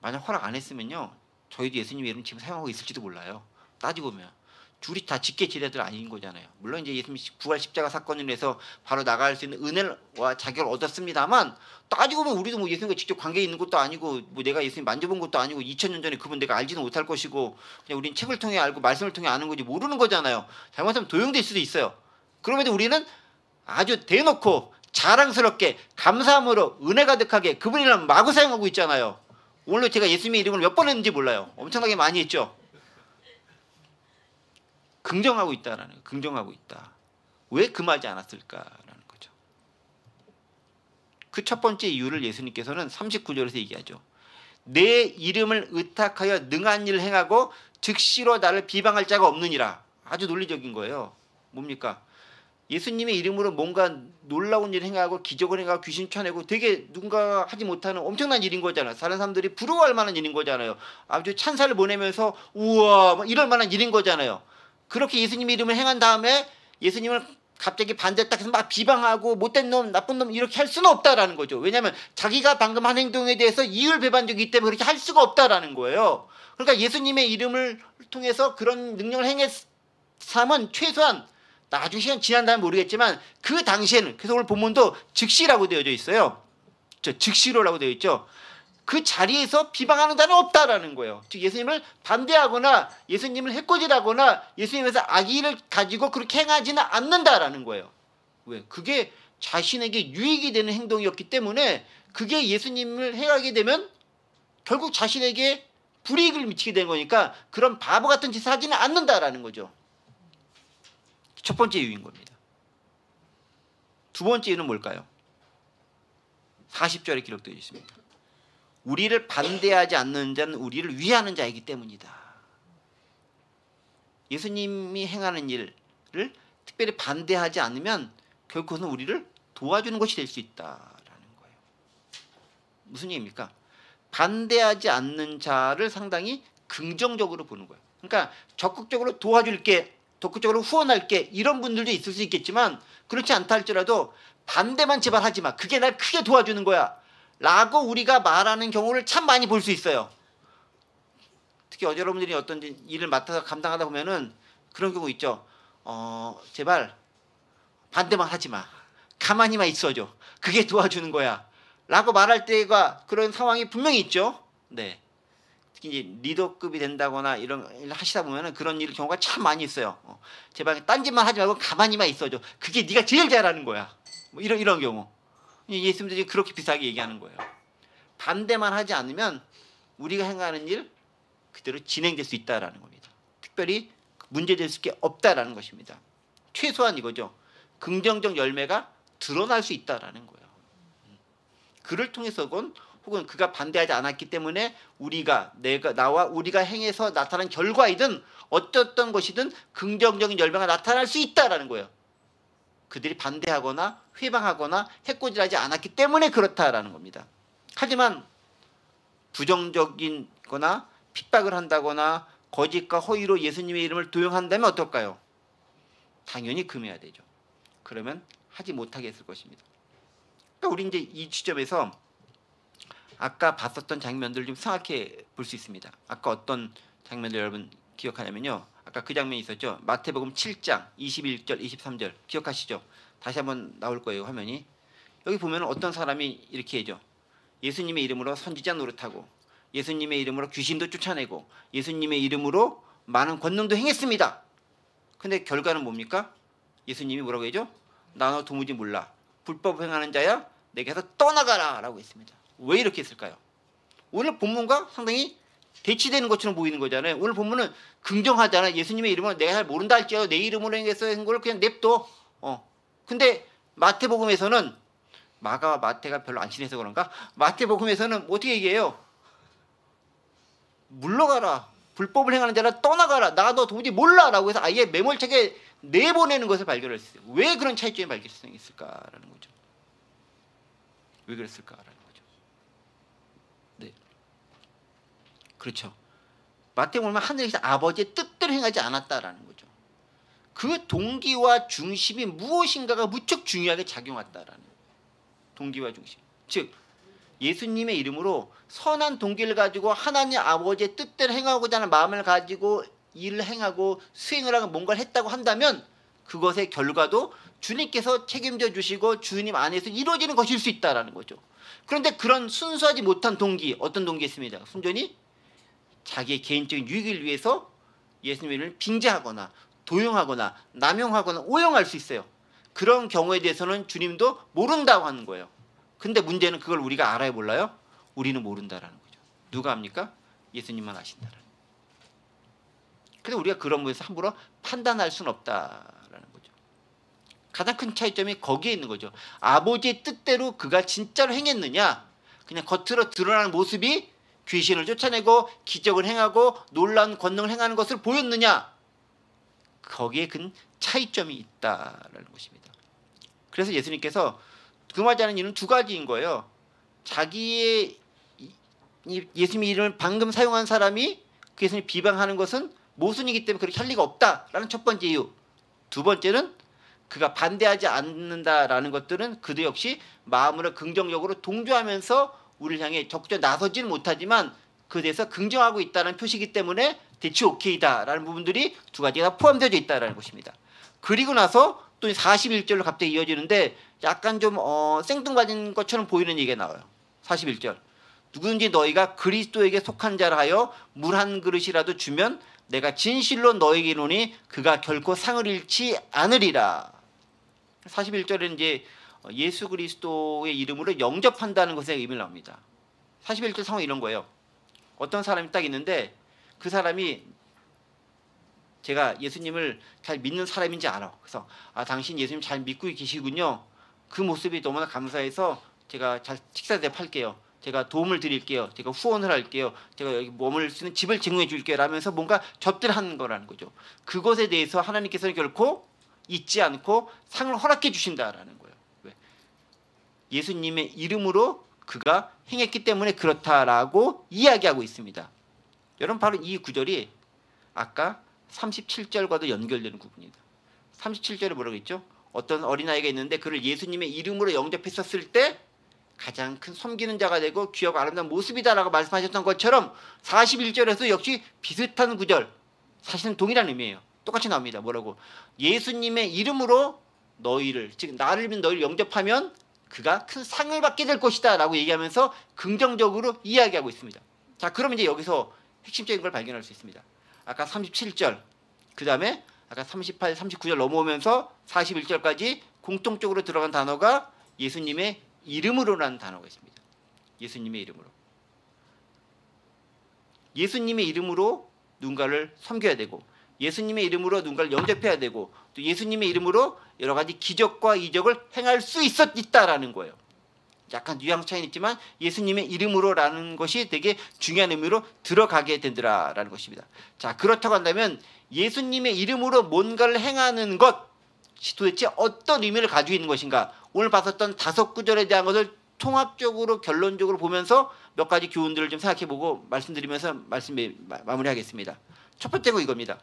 만약 허락 안 했으면요, 저희도 예수님의 이름 지금 사용하고 있을지도 몰라요. 따지고 보면 둘이 다 직계 제자들 아닌 거잖아요. 물론 이제 예수님 부활 십자가 사건으로 해서 바로 나갈 수 있는 은혜와 자격을 얻었습니다만 따지고 보면 우리도 뭐 예수님과 직접 관계 있는 것도 아니고 뭐 내가 예수님 만져본 것도 아니고 2000년 전에 그분 내가 알지는 못할 것이고 그냥 우리는 책을 통해 알고 말씀을 통해 아는 거지 모르는 거잖아요. 잘못하면 도용될 수도 있어요. 그럼에도 우리는 아주 대놓고 자랑스럽게 감사함으로 은혜 가득하게 그분 이름을 마구 사용하고 있잖아요. 오늘도 제가 예수님의 이름을 몇 번 했는지 몰라요. 엄청나게 많이 했죠. 긍정하고 있다라는 거예요. 긍정하고 있다. 왜 금하지 않았을까라는 거죠. 그 첫 번째 이유를 예수님께서는 39절에서 얘기하죠. 내 이름을 의탁하여 능한 일을 행하고 즉시로 나를 비방할 자가 없느니라. 아주 논리적인 거예요. 뭡니까? 예수님의 이름으로 뭔가 놀라운 일을 행하고 기적을 행하고 귀신 쫓아내고 되게 누군가 하지 못하는 엄청난 일인 거잖아요. 다른 사람들이 부러워할 만한 일인 거잖아요. 아주 찬사를 보내면서 우와 뭐 이럴 만한 일인 거잖아요. 그렇게 예수님의 이름을 행한 다음에 예수님을 갑자기 반대 딱 해서 막 비방하고 못된 놈, 나쁜 놈 이렇게 할 수는 없다라는 거죠. 왜냐하면 자기가 방금 한 행동에 대해서 이율배반적이기 때문에 그렇게 할 수가 없다라는 거예요. 그러니까 예수님의 이름을 통해서 그런 능력을 행했으면 최소한 나중에 시간 지난 다음에 모르겠지만 그 당시에는 그래서 오늘 본문도 즉시라고 되어져 있어요. 즉시로라고 되어 있죠. 그 자리에서 비방하는 자는 없다라는 거예요. 즉 예수님을 반대하거나 예수님을 해코지하거나 예수님에서 악의를 가지고 그렇게 행하지는 않는다라는 거예요. 왜? 그게 자신에게 유익이 되는 행동이었기 때문에 그게 예수님을 행하게 되면 결국 자신에게 불이익을 미치게 된 거니까 그런 바보 같은 짓을 하지는 않는다라는 거죠. 첫 번째 이유인 겁니다. 두 번째 이유는 뭘까요? 40절에 기록되어 있습니다. 우리를 반대하지 않는 자는 우리를 위하는 자이기 때문이다. 예수님이 행하는 일을 특별히 반대하지 않으면 결국 그것은 우리를 도와주는 것이 될 수 있다라는 거예요. 무슨 얘기입니까? 반대하지 않는 자를 상당히 긍정적으로 보는 거예요. 그러니까 적극적으로 도와줄게, 적극적으로 후원할게 이런 분들도 있을 수 있겠지만 그렇지 않다 할지라도 반대만 제발 하지 마. 그게 날 크게 도와주는 거야. 라고 우리가 말하는 경우를 참 많이 볼 수 있어요. 특히 여러분들이 어떤 일을 맡아서 감당하다 보면은 그런 경우 있죠. 제발 반대만 하지 마. 가만히만 있어줘. 그게 도와주는 거야. 라고 말할 때가 그런 상황이 분명히 있죠. 네. 특히 이제 리더급이 된다거나 이런 일을 하시다 보면은 그런 일 경우가 참 많이 있어요. 제발 딴짓만 하지 말고 가만히만 있어줘. 그게 네가 제일 잘하는 거야. 뭐 이런 경우. 예수님들이 그렇게 비슷하게 얘기하는 거예요. 반대만 하지 않으면 우리가 행하는 일 그대로 진행될 수 있다라는 겁니다. 특별히 문제될 수 없다라는 것입니다. 최소한 이거죠. 긍정적 열매가 드러날 수 있다라는 거예요. 그를 통해서건 혹은 그가 반대하지 않았기 때문에 나와 우리가 행해서 나타난 결과이든 어떤 것이든 긍정적인 열매가 나타날 수 있다라는 거예요. 그들이 반대하거나 회방하거나 해코지하지 않았기 때문에 그렇다라는 겁니다. 하지만 부정적인 거나 핍박을 한다거나 거짓과 허위로 예수님의 이름을 도용한다면 어떨까요? 당연히 금해야 되죠. 그러면 하지 못하게 했을 것입니다. 그러니까 우리 이제 이 지점에서 아까 봤었던 장면들을 좀 생각해 볼 수 있습니다. 아까 어떤 장면들 여러분 기억하냐면요. 아까 그 장면이 있었죠. 마태복음 7장 21절 23절 기억하시죠? 다시 한번 나올 거예요. 화면이. 여기 보면 어떤 사람이 이렇게 해죠. 예수님의 이름으로 선지자 노릇하고 예수님의 이름으로 귀신도 쫓아내고 예수님의 이름으로 많은 권능도 행했습니다. 근데 결과는 뭡니까? 예수님이 뭐라고 해죠? 나 너 도무지 몰라. 불법 행하는 자야 내게서 떠나가라 라고 했습니다. 왜 이렇게 했을까요? 오늘 본문과 상당히 대치되는 것처럼 보이는 거잖아요. 오늘 본문은 긍정하잖아요. 예수님의 이름으로 내가 잘 모른다 할지라도 내 이름으로 행해서 한 걸 그냥 냅둬. 근데 마태복음에서는 마태가 별로 안 친해서 그런가? 마태복음에서는 어떻게 얘기해요? 물러가라. 불법을 행하는 자라 떠나가라. 나 너 도무지 몰라 라고 해서 아예 매몰차게 내보내는 것을 발견했어요. 왜 그런 차이점이 발견했을까라는 거죠. 왜 그랬을까라는 거죠. 네, 그렇죠. 마태복음은 하늘에서 아버지의 뜻대로 행하지 않았다라는 거죠. 그 동기와 중심이 무엇인가가 무척 중요하게 작용했다라는 거예요. 동기와 중심. 즉 예수님의 이름으로 선한 동기를 가지고 하나님 아버지의 뜻대로 행하고자 하는 마음을 가지고 일을 행하고 수행을 하고 뭔가를 했다고 한다면 그것의 결과도 주님께서 책임져 주시고 주님 안에서 이루어지는 것일 수 있다라는 거죠. 그런데 그런 순수하지 못한 동기, 어떤 동기였습니다. 순전히 자기의 개인적인 유익을 위해서 예수님의 이름을 빙자하거나 도용하거나 남용하거나 오용할 수 있어요. 그런 경우에 대해서는 주님도 모른다고 하는 거예요. 근데 문제는 그걸 우리가 알아요, 몰라요? 우리는 모른다라는 거죠. 누가 압니까? 예수님만 아신다라는 거예요. 그래서 우리가 그런 부분에서 함부로 판단할 수는 없다라는 거죠. 가장 큰 차이점이 거기에 있는 거죠. 아버지의 뜻대로 그가 진짜로 행했느냐, 그냥 겉으로 드러나는 모습이 귀신을 쫓아내고 기적을 행하고 놀라운 권능을 행하는 것을 보였느냐, 거기에 큰 차이점이 있다라는 것입니다. 그래서 예수님께서 금하지 일은 두 가지인 거예요. 자기의 예수님의 이름을 방금 사용한 사람이 그 예수님을 비방하는 것은 모순이기 때문에 그렇게 할 리가 없다라는 첫 번째 이유. 두 번째는 그가 반대하지 않는다라는 것들은 그도 역시 마음으로 긍정적으로 동조하면서 우리를 향해 적극적으로 나서지는 못하지만 그에 대해서 긍정하고 있다는 표시이기 때문에 대체 오케이다라는 부분들이 두 가지가 포함되어 있다는 것입니다. 그리고 나서 또 41절로 갑자기 이어지는데 약간 좀 생뚱맞은 것처럼 보이는 얘기가 나와요. 41절. 누구든지 너희가 그리스도에게 속한 자라 하여 물 한 그릇이라도 주면 내가 진실로 너에게 이르노니 그가 결코 상을 잃지 않으리라. 41절에는 이제 예수 그리스도의 이름으로 영접한다는 것에 의미를 나옵니다. 41절 상황이 이런 거예요. 어떤 사람이 딱 있는데 그 사람이 제가 예수님을 잘 믿는 사람인지 알아. 그래서 당신 예수님 잘 믿고 계시군요. 그 모습이 너무나 감사해서 제가 잘 식사 대접할게요. 제가 도움을 드릴게요. 제가 후원을 할게요. 제가 여기 머물 수 있는 집을 제공해 줄게요. 라면서 뭔가 접대하는 거라는 거죠. 그것에 대해서 하나님께서는 결코 잊지 않고 상을 허락해 주신다라는 거예요. 왜? 예수님의 이름으로 그가 행했기 때문에 그렇다라고 이야기하고 있습니다. 여러분 바로 이 구절이 아까 37절과도 연결되는 부분입니다. 37절에 뭐라고 했죠? 어떤 어린아이가 있는데 그를 예수님의 이름으로 영접했었을 때 가장 큰 섬기는 자가 되고 귀하고 아름다운 모습이다라고 말씀하셨던 것처럼 41절에서 역시 비슷한 구절, 사실은 동일한 의미예요. 똑같이 나옵니다. 뭐라고? 예수님의 이름으로 너희를, 즉 나를 믿는 너희를 영접하면 그가 큰 상을 받게 될 것이다 라고 얘기하면서 긍정적으로 이야기하고 있습니다. 자, 그럼 이제 여기서 핵심적인 걸 발견할 수 있습니다. 아까 37절, 그 다음에 아까 38, 39절 넘어오면서 41절까지 공통적으로 들어간 단어가 예수님의 이름으로라는 단어가 있습니다. 예수님의 이름으로. 예수님의 이름으로 누군가를 섬겨야 되고, 예수님의 이름으로 누군가를 영접해야 되고, 또 예수님의 이름으로 여러 가지 기적과 이적을 행할 수 있다라는 거예요. 약간 뉘앙스 차이는 있지만 예수님의 이름으로라는 것이 되게 중요한 의미로 들어가게 되더라라는 것입니다. 자, 그렇다고 한다면 예수님의 이름으로 뭔가를 행하는 것이 도대체 어떤 의미를 가지고 있는 것인가? 오늘 봤었던 5구절에 대한 것을 통합적으로 결론적으로 보면서 몇 가지 교훈들을 좀 생각해보고 말씀드리면서 마무리하겠습니다. 첫 번째가 이겁니다.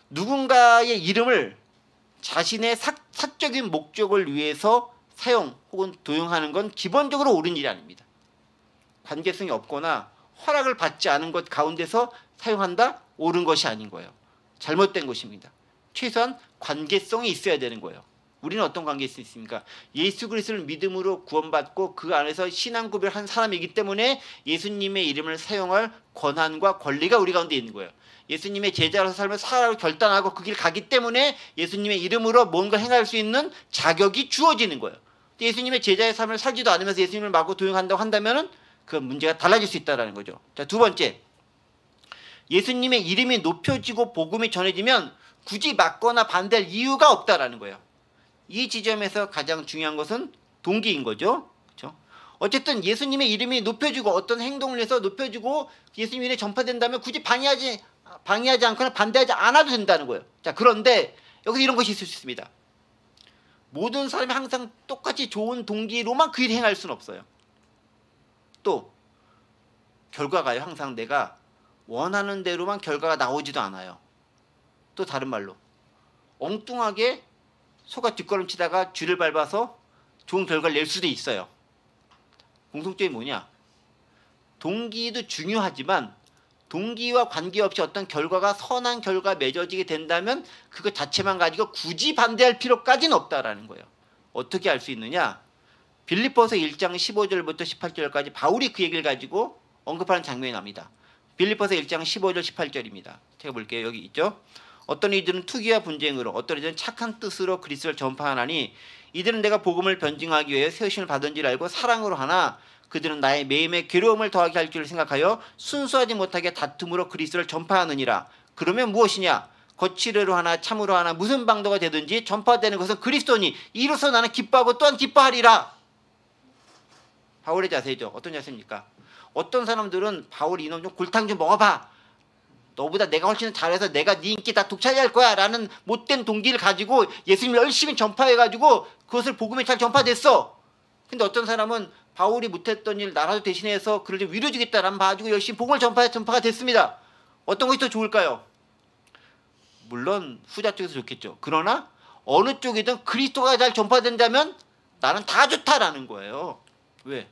누군가의 이름을 자신의 사적인 목적을 위해서 사용 혹은 도용하는 건 기본적으로 옳은 일이 아닙니다. 관계성이 없거나 허락을 받지 않은 것 가운데서 사용한다? 옳은 것이 아닌 거예요. 잘못된 것입니다. 최소한 관계성이 있어야 되는 거예요. 우리는 어떤 관계일 수 있습니까? 예수 그리스도를 믿음으로 구원받고 그 안에서 신앙 고백을 한 사람이기 때문에 예수님의 이름을 사용할 권한과 권리가 우리 가운데 있는 거예요. 예수님의 제자로서 살면서 살아가고 결단하고 그 길 가기 때문에 예수님의 이름으로 뭔가 행할 수 있는 자격이 주어지는 거예요. 예수님의 제자의 삶을 살지도 않으면서 예수님을 마구 도용한다고 한다면 그 문제가 달라질 수 있다는 거죠. 자, 두 번째, 예수님의 이름이 높여지고 복음이 전해지면 굳이 막거나 반대할 이유가 없다라는 거예요. 이 지점에서 가장 중요한 것은 동기인 거죠. 그렇죠? 어쨌든 예수님의 이름이 높여지고 어떤 행동을 해서 높여지고 예수님 이름이 전파된다면 굳이 방해하지 않거나 반대하지 않아도 된다는 거예요. 자, 그런데 여기서 이런 것이 있을 수 있습니다. 모든 사람이 항상 똑같이 좋은 동기로만 그 일을 행할 수는 없어요. 또 결과가요, 항상 내가 원하는 대로만 결과가 나오지도 않아요. 또 다른 말로 엉뚱하게 소가 뒷걸음치다가 쥐를 밟아서 좋은 결과를 낼 수도 있어요. 공통점이 뭐냐? 동기도 중요하지만 동기와 관계없이 어떤 결과가 선한 결과가 맺어지게 된다면 그것 자체만 가지고 굳이 반대할 필요까지는 없다라는 거예요. 어떻게 알 수 있느냐? 빌립보서 1장 15절부터 18절까지 바울이 그 얘기를 가지고 언급하는 장면이 납니다. 빌립보서 1장 15절 18절입니다. 제가 볼게요. 여기 있죠. 어떤 이들은 투기와 분쟁으로, 어떤 이들은 착한 뜻으로 그리스도를 전파하나니 이들은 내가 복음을 변증하기 위해 세우심을 받은 줄 알고 사랑으로 하나 그들은 나의 매임에 괴로움을 더하게 할 줄 생각하여 순수하지 못하게 다툼으로 그리스도를 전파하느니라. 그러면 무엇이냐? 거칠으로 하나 참으로 하나 무슨 방도가 되든지 전파되는 것은 그리스도니 이로써 나는 기뻐하고 또한 기뻐하리라. 바울의 자세죠. 어떤 자세입니까? 어떤 사람들은 바울 이놈 좀 골탕 좀 먹어봐. 너보다 내가 훨씬 잘해서 내가 네 인기 다 독차지할 거야 라는 못된 동기를 가지고 예수님을 열심히 전파해가지고 그것을 복음에 잘 전파됐어. 근데 어떤 사람은 바울이 못했던 일 나라도 대신해서 그를 좀 위로주겠다라는 봐가지고 열심히 복음을 전파가 됐습니다. 어떤 것이 더 좋을까요? 물론 후자 쪽에서 좋겠죠. 그러나 어느 쪽이든 그리스도가 잘 전파된다면 나는 다 좋다라는 거예요. 왜?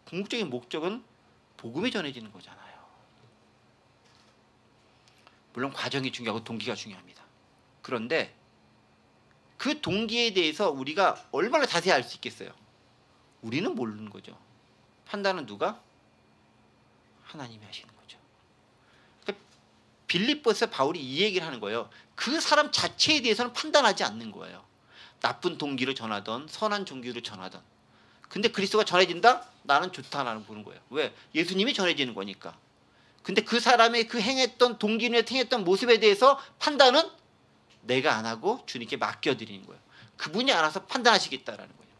궁극적인 목적은 복음이 전해지는 거잖아요. 물론 과정이 중요하고 동기가 중요합니다. 그런데 그 동기에 대해서 우리가 얼마나 자세히 알 수 있겠어요? 우리는 모르는 거죠. 판단은 누가? 하나님이 하시는 거죠. 그러니까 빌립보에서 바울이 이 얘기를 하는 거예요. 그 사람 자체에 대해서는 판단하지 않는 거예요. 나쁜 동기로 전하던 선한 종기로 전하던. 근데 그리스도가 전해진다? 나는 좋다라는 보는 거예요. 왜? 예수님이 전해지는 거니까. 근데 그 사람의 그 행했던 동기에 행했던 모습에 대해서 판단은 내가 안 하고 주님께 맡겨드리는 거예요. 그분이 알아서 판단하시겠다라는 거예요.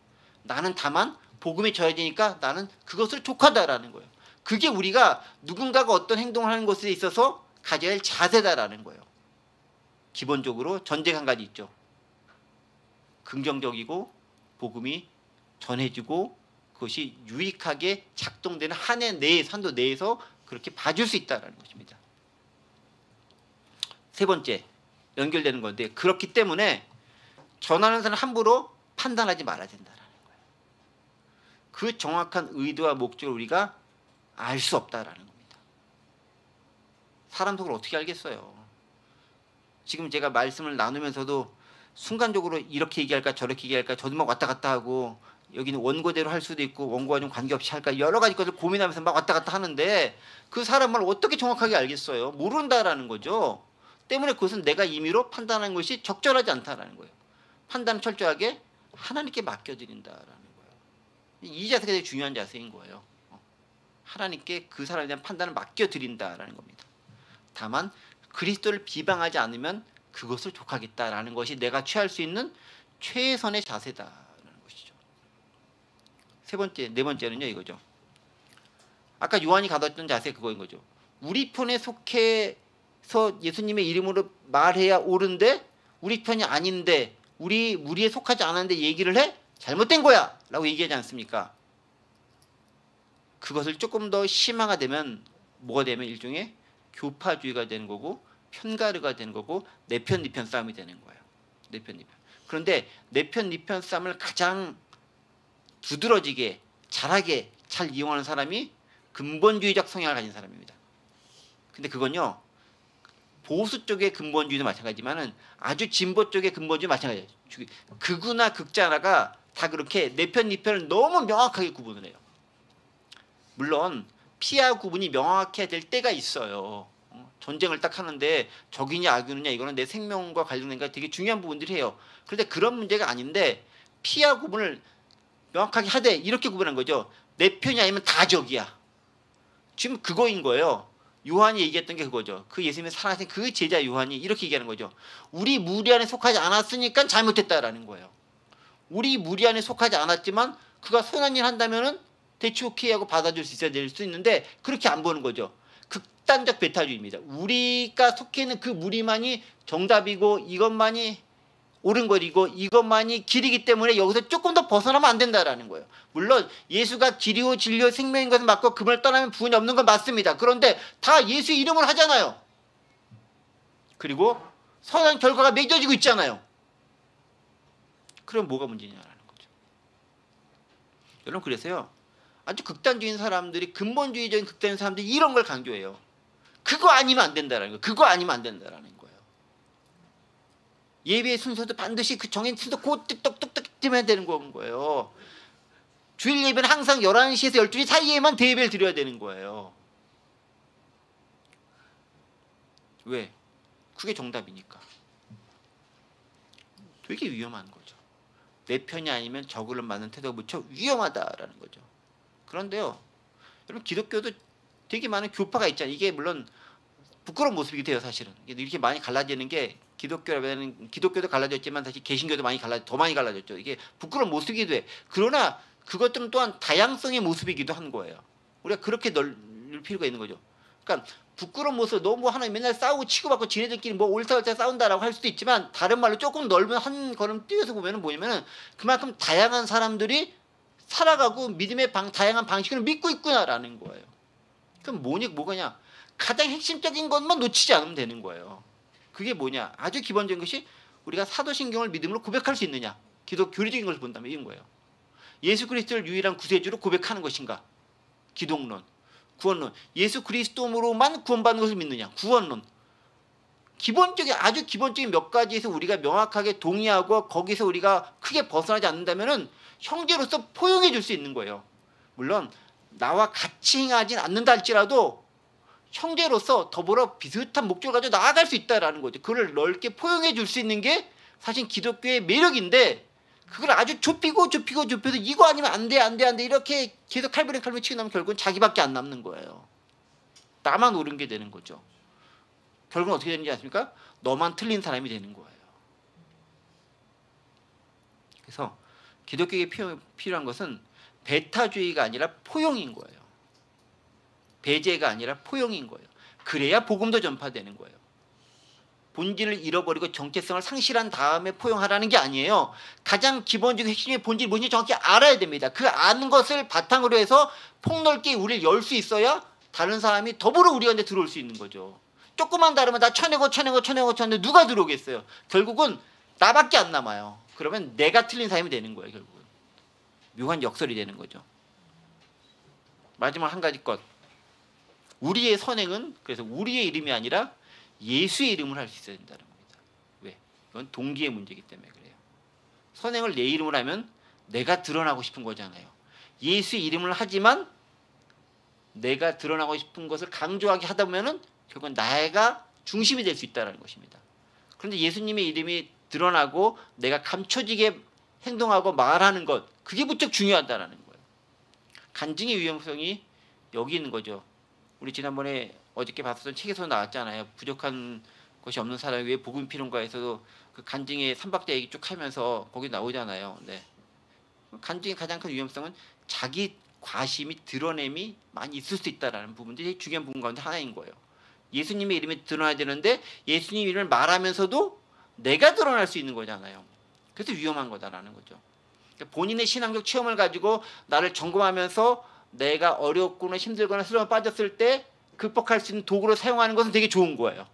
나는 다만 복음이 전해지니까 나는 그것을 족하다라는 거예요. 그게 우리가 누군가가 어떤 행동을 하는 것에 있어서 가져야 할 자세다라는 거예요. 기본적으로 전제가 한 가지 있죠. 긍정적이고 복음이 전해지고 그것이 유익하게 작동되는 한 해 내에 산도 내에서 그렇게 봐줄 수 있다는 것입니다. 세 번째 연결되는 건데 그렇기 때문에 전하는 사람 함부로 판단하지 말아야 된다는 거예요. 그 정확한 의도와 목적을 우리가 알 수 없다라는 겁니다. 사람 속을 어떻게 알겠어요. 지금 제가 말씀을 나누면서도 순간적으로 이렇게 얘기할까 저렇게 얘기할까 저도 막 왔다 갔다 하고 여기는 원고대로 할 수도 있고 원고와 좀 관계없이 할까 여러 가지 것을 고민하면서 막 왔다 갔다 하는데 그 사람을 어떻게 정확하게 알겠어요. 모른다라는 거죠. 때문에 그것은 내가 임의로 판단하는 것이 적절하지 않다라는 거예요. 판단은 철저하게 하나님께 맡겨드린다라는 거예요. 이 자세가 되게 중요한 자세인 거예요. 하나님께 그 사람에 대한 판단을 맡겨드린다라는 겁니다. 다만 그리스도를 비방하지 않으면 그것을 족하겠다라는 것이 내가 취할 수 있는 최선의 자세다라는 것이죠. 네 번째는요 이거죠. 아까 요한이 가졌던 자세 그거인 거죠. 우리 편에 속해서 예수님의 이름으로 말해야 옳은데 우리 편이 아닌데 우리에 속하지 않았는데 얘기를 해? 잘못된 거야 라고 얘기하지 않습니까? 그것을 조금 더 심화가 되면 뭐가 되면 일종의 교파주의가 되는 거고 편가르가 되는 거고 내 편 네 편 싸움이 되는 거예요. 내 편 네 편. 그런데 내 편 네 편 싸움을 가장 두드러지게 잘하게 잘 이용하는 사람이 근본주의적 성향을 가진 사람입니다. 근데 그건요 보수 쪽의 근본주의도 마찬가지지만은 아주 진보 쪽의 근본주의도 마찬가지예요. 극우나 극자나가 다 그렇게 내 편 네 편을 너무 명확하게 구분을 해요. 물론 피하 구분이 명확해야 될 때가 있어요. 전쟁을 딱 하는데 적이냐 악이냐 이거는 내 생명과 관련된 게 되게 중요한 부분들이 해요. 그런데 그런 문제가 아닌데 피하 구분을 명확하게 하되 이렇게 구분한 거죠. 내 편이 아니면 다 적이야. 지금 그거인 거예요. 요한이 얘기했던 게 그거죠. 그 예수님의 사랑하신 그 제자 요한이 이렇게 얘기하는 거죠. 우리 무리 안에 속하지 않았으니까 잘못했다라는 거예요. 우리 무리 안에 속하지 않았지만 그가 선한 일 한다면은 대치 오케이 하고 받아줄 수 있어야 될 수 있는데 그렇게 안 보는 거죠. 극단적 배타주의입니다. 우리가 속해 있는 그 무리만이 정답이고 이것만이 옳은 것이고 이것만이 길이기 때문에 여기서 조금 더 벗어나면 안 된다라는 거예요. 물론 예수가 길이요 진리요 생명인 것을 맞고 그분을 떠나면 부은이 없는 건 맞습니다. 그런데 다 예수의 이름을 하잖아요. 그리고 선한 결과가 맺어지고 있잖아요. 그럼 뭐가 문제냐라는 거죠. 여러분 그래서요. 아주 극단주의인 사람들이 근본주의적인 극단주의인 사람들이 이런 걸 강조해요. 그거 아니면 안 된다라는 거예요. 그거 아니면 안 된다라는 거예요. 예배의 순서도 반드시 그 정해진 순서 똑똑똑똑 되면 되는 거예요. 주일 예배는 항상 11시에서 12시 사이에만 대예배를 드려야 되는 거예요. 왜? 그게 정답이니까. 되게 위험한 거죠. 내 편이 아니면 적을 맞는 태도가 무척 위험하다라는 거죠. 그런데요, 여러분 기독교도 되게 많은 교파가 있잖아요. 이게 물론 부끄러운 모습이기도 해요, 사실은. 이렇게 많이 갈라지는 게 기독교도 갈라졌지만 사실 개신교도 더 많이 갈라졌죠. 이게 부끄러운 모습이기도 해. 그러나 그것들은 또한 다양성의 모습이기도 한 거예요. 우리가 그렇게 넓힐 필요가 있는 거죠. 그러니까 부끄러운 모습, 너무 하나 맨날 싸우고 치고받고 지네들끼리 뭐 옳다 싸운다라고 할 수도 있지만 다른 말로 조금 넓은 한 걸음 뛰어서 보면은 뭐냐면은 그만큼 다양한 사람들이 살아가고 믿음의 다양한 방식을 믿고 있구나라는 거예요. 그럼 뭐가냐? 가장 핵심적인 것만 놓치지 않으면 되는 거예요. 그게 뭐냐? 아주 기본적인 것이 우리가 사도신경을 믿음으로 고백할 수 있느냐? 교리적인 것을 본다면 이런 거예요. 예수 그리스도를 유일한 구세주로 고백하는 것인가? 기독론, 구원론. 예수 그리스도로만 구원받는 것을 믿느냐? 구원론. 아주 기본적인 몇 가지에서 우리가 명확하게 동의하고 거기서 우리가 크게 벗어나지 않는다면은 형제로서 포용해 줄 수 있는 거예요. 물론 나와 같이 행하진 않는다 할지라도 형제로서 더불어 비슷한 목적을 가지고 나아갈 수 있다라는 거죠. 그걸 넓게 포용해 줄 수 있는 게 사실 기독교의 매력인데, 그걸 아주 좁혀서 이거 아니면 안 돼 이렇게 계속 칼부림 치고 나면 결국은 자기밖에 안 남는 거예요. 나만 옳은 게 되는 거죠. 결국은 어떻게 되는지 아십니까? 너만 틀린 사람이 되는 거예요. 그래서 기독교에 필요한 것은 배타주의가 아니라 포용인 거예요. 배제가 아니라 포용인 거예요. 그래야 복음도 전파되는 거예요. 본질을 잃어버리고 정체성을 상실한 다음에 포용하라는 게 아니에요. 가장 기본적인 핵심의 본질이 뭔지 정확히 알아야 됩니다. 그 아는 것을 바탕으로 해서 폭넓게 우리를 열 수 있어야 다른 사람이 더불어 우리 가운데 들어올 수 있는 거죠. 조금만 다르면 다 쳐내고 누가 들어오겠어요. 결국은 나밖에 안 남아요. 그러면 내가 틀린 사람이 되는 거예요. 결국은 묘한 역설이 되는 거죠. 마지막 한 가지 것. 우리의 선행은 그래서 우리의 이름이 아니라 예수의 이름을 할 수 있어야 된다는 겁니다. 왜? 이건 동기의 문제이기 때문에 그래요. 선행을 내 이름으로 하면 내가 드러나고 싶은 거잖아요. 예수의 이름을 하지만 내가 드러나고 싶은 것을 강조하게 하다 보면은 결국은 나가 중심이 될 수 있다는 것입니다. 그런데 예수님의 이름이 드러나고 내가 감춰지게 행동하고 말하는 것, 그게 무척 중요하다는 거예요. 간증의 위험성이 여기 있는 거죠. 우리 지난번에 어저께 봤었던 책에서 나왔잖아요. 부족한 것이 없는 사람이 왜 복음이 필요한가에서도 그 간증의 삼박자 얘기 쭉 하면서 거기 나오잖아요. 네. 간증의 가장 큰 위험성은 자기 과심이 드러냄이 많이 있을 수 있다라는 부분들이 중요한 부분 가운데 하나인 거예요. 예수님의 이름이 드러나야 되는데 예수님 이름을 말하면서도 내가 드러날 수 있는 거잖아요. 그래서 위험한 거다라는 거죠. 그러니까 본인의 신앙적 체험을 가지고 나를 점검하면서 내가 어렵거나 힘들거나 슬럼에 빠졌을 때 극복할 수 있는 도구로 사용하는 것은 되게 좋은 거예요.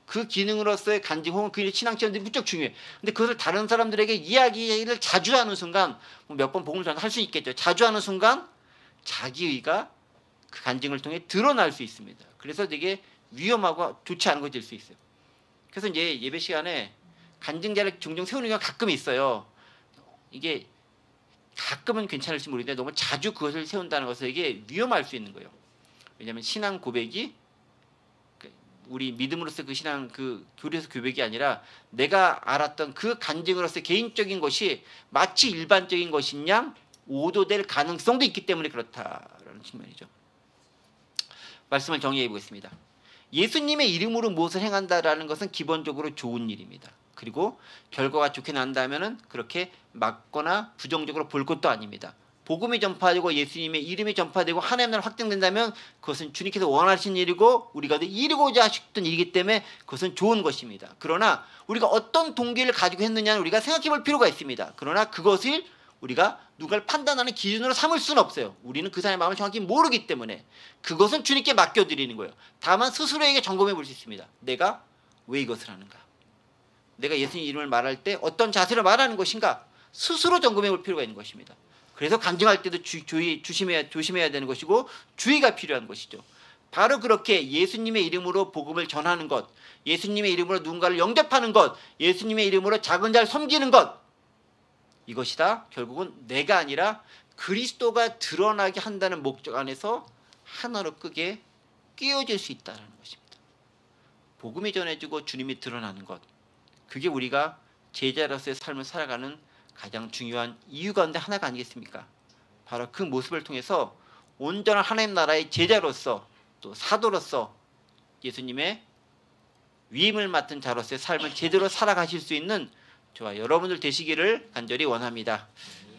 그 기능으로서의 간증 혹은 그 신앙 체험들이 무척 중요해요. 근데 그것을 다른 사람들에게 이야기를 자주 하는 순간, 몇 번 복음을 전할 수 있겠죠. 자주 하는 순간 자기의가 그 간증을 통해 드러날 수 있습니다. 그래서 되게 위험하고 좋지 않은 것이 될 수 있어요. 그래서 이제 예배 시간에 간증자를 종종 세우는 경우가 가끔 있어요. 이게 가끔은 괜찮을지 모르겠는데 너무 자주 그것을 세운다는 것은 이게 위험할 수 있는 거예요. 왜냐하면 신앙 고백이 우리 믿음으로서 그 신앙 그 교리에서 고백이 아니라 내가 알았던 그 간증으로서 개인적인 것이 마치 일반적인 것인 양 오도될 가능성도 있기 때문에 그렇다라는 측면이죠. 말씀을 정리해 보겠습니다. 예수님의 이름으로 무엇을 행한다라는 것은 기본적으로 좋은 일입니다. 그리고 결과가 좋게 난다면은 그렇게 막거나 부정적으로 볼 것도 아닙니다. 복음이 전파되고 예수님의 이름이 전파되고 하나님의 나라가 확장된다면 그것은 주님께서 원하신 일이고 우리가 이루고자 하셨던 일이기 때문에 그것은 좋은 것입니다. 그러나 우리가 어떤 동기를 가지고 했느냐는 우리가 생각해 볼 필요가 있습니다. 그러나 그것을 우리가 누가를 판단하는 기준으로 삼을 수는 없어요. 우리는 그 사람의 마음을 정확히 모르기 때문에 그것은 주님께 맡겨드리는 거예요. 다만 스스로에게 점검해 볼 수 있습니다. 내가 왜 이것을 하는가? 내가 예수님 이름을 말할 때 어떤 자세로 말하는 것인가? 스스로 점검해 볼 필요가 있는 것입니다. 그래서 간증할 때도 조심해야 되는 것이고 주의가 필요한 것이죠. 바로 그렇게 예수님의 이름으로 복음을 전하는 것, 예수님의 이름으로 누군가를 영접하는 것, 예수님의 이름으로 작은 자를 섬기는 것, 이것이 다 결국은 내가 아니라 그리스도가 드러나게 한다는 목적 안에서 하나로 크게 끼워질 수 있다는 것입니다. 복음이 전해지고 주님이 드러나는 것, 그게 우리가 제자로서의 삶을 살아가는 가장 중요한 이유 가운데 하나가 아니겠습니까? 바로 그 모습을 통해서 온전한 하나님 나라의 제자로서 또 사도로서 예수님의 위임을 맡은 자로서의 삶을 제대로 살아가실 수 있는 저와 여러분들 되시기를 간절히 원합니다.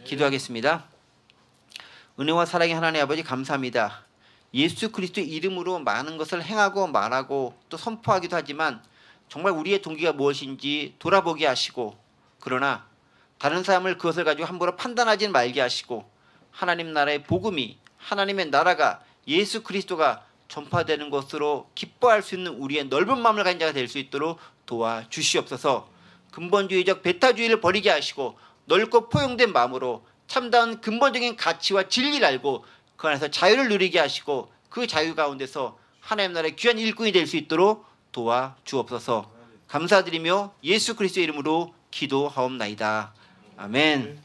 기도하겠습니다. 은혜와 사랑의 하나님 아버지 감사합니다. 예수 그리스도의 이름으로 많은 것을 행하고 말하고 또 선포하기도 하지만 정말 우리의 동기가 무엇인지 돌아보게 하시고 그러나 다른 사람을 그것을 가지고 함부로 판단하지 말게 하시고 하나님 나라의 복음이 하나님의 나라가 예수 그리스도가 전파되는 것으로 기뻐할 수 있는 우리의 넓은 마음을 가진 자가 될 수 있도록 도와주시옵소서. 근본주의적 배타주의를 버리게 하시고 넓고 포용된 마음으로 참다운 근본적인 가치와 진리를 알고 그 안에서 자유를 누리게 하시고 그 자유 가운데서 하나님 나라의 귀한 일꾼이 될 수 있도록 도와주옵소서. 감사드리며 예수 그리스도의 이름으로 기도하옵나이다. 아멘.